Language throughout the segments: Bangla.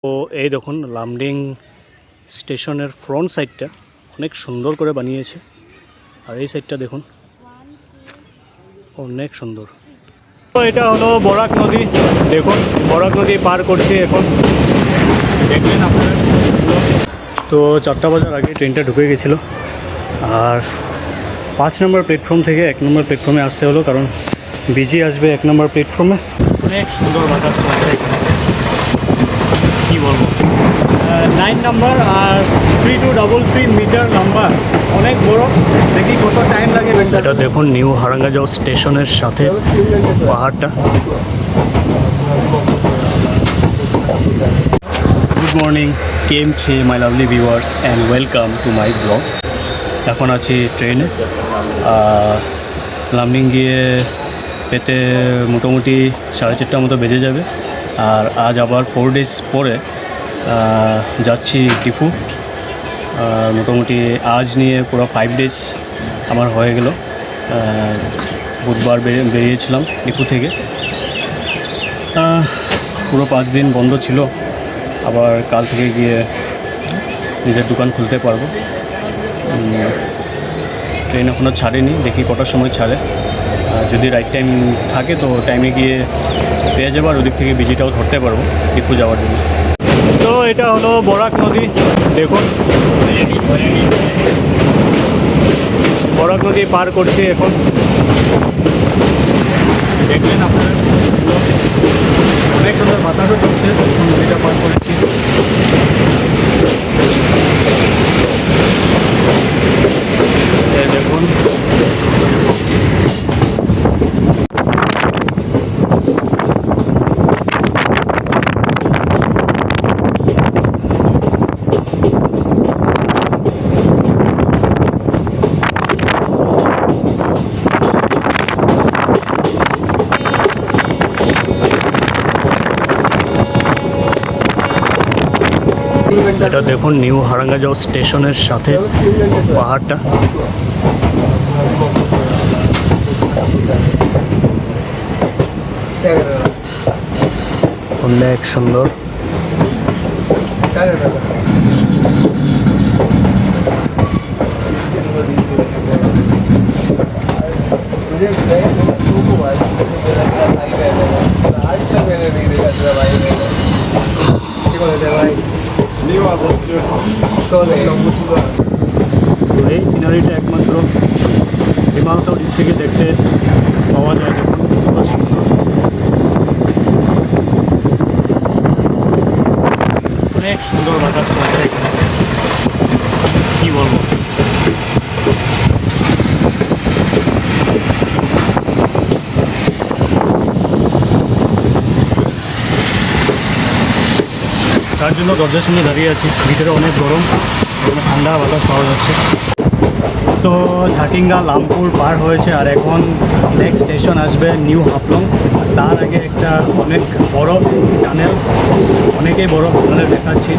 তো এই দেখুন লামডিং স্টেশনের ফ্রন্ট সাইডটা অনেক সুন্দর করে বানিয়েছে, আর এই সাইডটা দেখুন অনেক সুন্দর। তো এটা হলো বরাক নদী, দেখুন বরাক নদী পার করছি এখন, দেখলেন আপনারা। তো 4টা বাজার আগে ট্রেনটা ঢুকে গেছিলো, আর 5 নম্বর প্ল্যাটফর্ম থেকে 1 নম্বর প্ল্যাটফর্মে আসতে হলো, কারণ বিজি আসবে 1 নম্বর প্ল্যাটফর্মে। অনেক সুন্দর বাজার চলছে এখানে, কী বলবো। 9 নম্বর আর 3233 মিটার লম্বা, অনেক বড়। দেখি কত টাইম লাগে। এটা দেখুন নিউ হারাঙ্গাজাও স্টেশনের সাথে পাহাড়টা। গুড মর্নিং, কেম ছে my lovely viewers and welcome to my blog. এখন আছি ট্রেনে, লামডিং গিয়ে পেতে মোটামুটি 4:30টার মতো বেজে যাবে। আর আজ আবার 4 ডেজ পরে যাচ্ছি টিফু। মোটামুটি আজ নিয়ে পুরো 5 ডেজ আমার হয়ে গেল। বুধবার বেরিয়েছিলাম টিফু থেকে, পুরো 5 দিন বন্ধ ছিল। আবার কাল থেকে গিয়ে নিজের দোকান খুলতে পারবো। ট্রেন এখনও ছাড়েনি, দেখি কটার সময় ছাড়ে। যদি রাইট টাইম থাকে তো টাইমে গিয়ে পেয়ে যাবো, আর ওদিক থেকে বিজিটাও ধরতে পারবো টিফু যাওয়ার জন্য। তো এটা হলো বরাক নদী, দেখুন বরাক নদী পার করছি এখন, দেখলেন আপনারা। অনেক সুন্দর বাতাসও চলছে, নদীটা পার করেছি। দেখুন এটা দেখুন নিউ হারাঙ্গাজাও স্টেশনের সাথে পাহাড়টা। অনেক সুন্দর। তো এই সিনারিটা একমাত্র ডিমাহাসাও ডিস্ট্রিক্টে দেখতে পাওয়া যায়। দেখুন কত সুন্দর, অনেক সুন্দর বাজার চলছে এখানে, কী বলবো। তার জন্য দরজার সামনে দাঁড়িয়ে আছি, ভিতরে অনেক গরম, ঠান্ডা বাতাস পাওয়া যাচ্ছে। সো ঝাটিঙ্গা লামপুর পার হয়েছে, আর এখন নেক্সট স্টেশন আসবে নিউ হাফলং। তার আগে একটা অনেক বড় টানেল, অনেকেই বড় টানেল দেখাচ্ছি।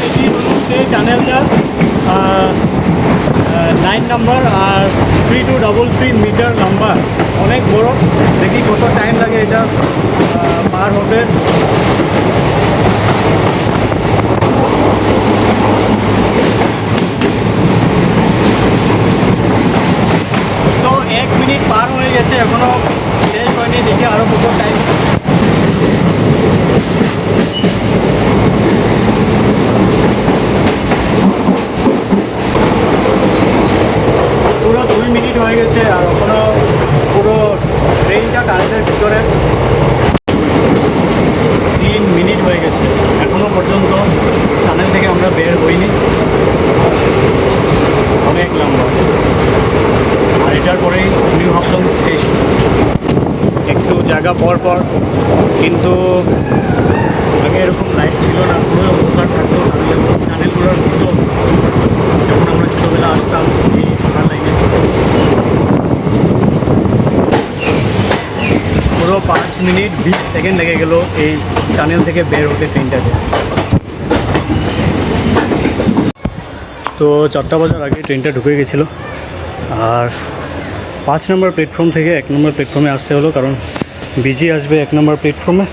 এটি সেই টানেলটা 9 নম্বর আর 3233 মিটার লম্বা, অনেক বড়। দেখি কত টাইম লাগে এটা পার হতে। সো 1 মিনিট পার হয়ে গেছে, এখনও শেষ হয়নি, দেখি আরও কত টাইম। পুরো 2 মিনিট হয়ে গেছে, আর এখনও পুরো ট্রেনটা টানেলের ভিতরে 3 মিনিট হয়ে গেছে, এখনও পর্যন্ত টানেল থেকে আমরা বের হইনি। অনেক লম্বা। আর এটার পরেই নিউ হাফলং স্টেশন। একটু জায়গা পর পর, কিন্তু আগে এরকম লাইট ছিল না, পুরো অন্ধকার থাকতো। টানেলগুলোর মতো যখন আমরা ছোটোবেলা আসতাম এই পাহাড় লাইনে, পুরো 5 মিনিট 20 সেকেন্ড লেগে গেল এই টানেল থেকে বের হতে ট্রেনটাকে। তো 4টা বাজার আগে ট্রেনটা ঢুকে গেছিলো, আর 5 নম্বর প্ল্যাটফর্ম থেকে 1 নম্বর প্ল্যাটফর্মে আসতে হলো, কারণ বিজি আসবে 1 নম্বর প্ল্যাটফর্মে।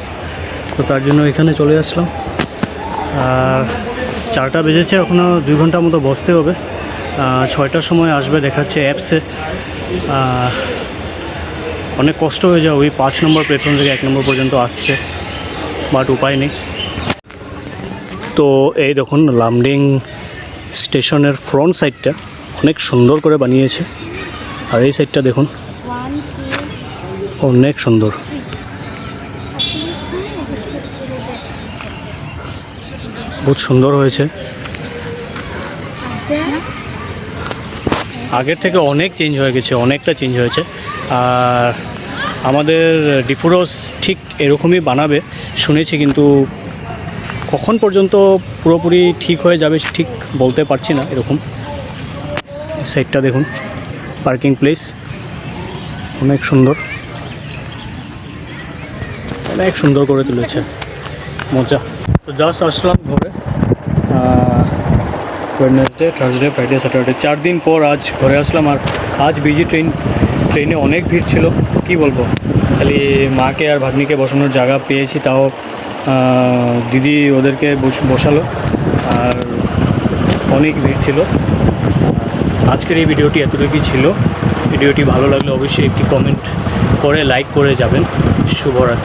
তো তার জন্য এখানে চলে আসলাম। আর 4টা বেজেছে, এখনও 2 ঘন্টার মতো বসতে হবে। 6টার সময় আসবে দেখাচ্ছে অ্যাপসে। অনেক কষ্ট হয়ে যায় ওই 5 নম্বর প্ল্যাটফর্ম থেকে 1 নম্বর পর্যন্ত আসতে, বাট উপায় নেই। তো এই দেখুন লামডিং স্টেশনের ফ্রন্ট সাইডটা অনেক সুন্দর করে বানিয়েছে, আর এই সাইডটা দেখুন অনেক সুন্দর। বহুত সুন্দর হয়েছে, আগের থেকে অনেক চেঞ্জ হয়ে গেছে, অনেকটা চেঞ্জ হয়েছে। আর আমাদের ডিফুরস ঠিক এরকমই বানাবে শুনেছি, কিন্তু কখন পর্যন্ত পুরোপুরি ঠিক হয়ে যাবে ঠিক বলতে পারছি না। এরকম সাইডটা দেখুন, পার্কিং প্লেস অনেক সুন্দর, অনেক সুন্দর করে তুলেছে, মজা। তো জাস্ট আসলাম ঘরে, ওয়েডনেসডে, থার্সডে, ফ্রাইডে, স্যাটারডে 4 দিন পর আজ ঘরে আসলাম। আর আজ বিজি ট্রেনে অনেক ভিড় ছিল, কি বলবো। খালি মাকে আর ভাগ্নিকে বসানোর জায়গা পেয়েছি, তাও দিদি ওদেরকে বসালো, আর অনেক ভিড় ছিল। আজকের এই ভিডিওটি এতটুকুই ছিল। ভিডিওটি ভালো লাগলে অবশ্যই একটি কমেন্ট করে লাইক করে যাবেন। শুভরাত্রি।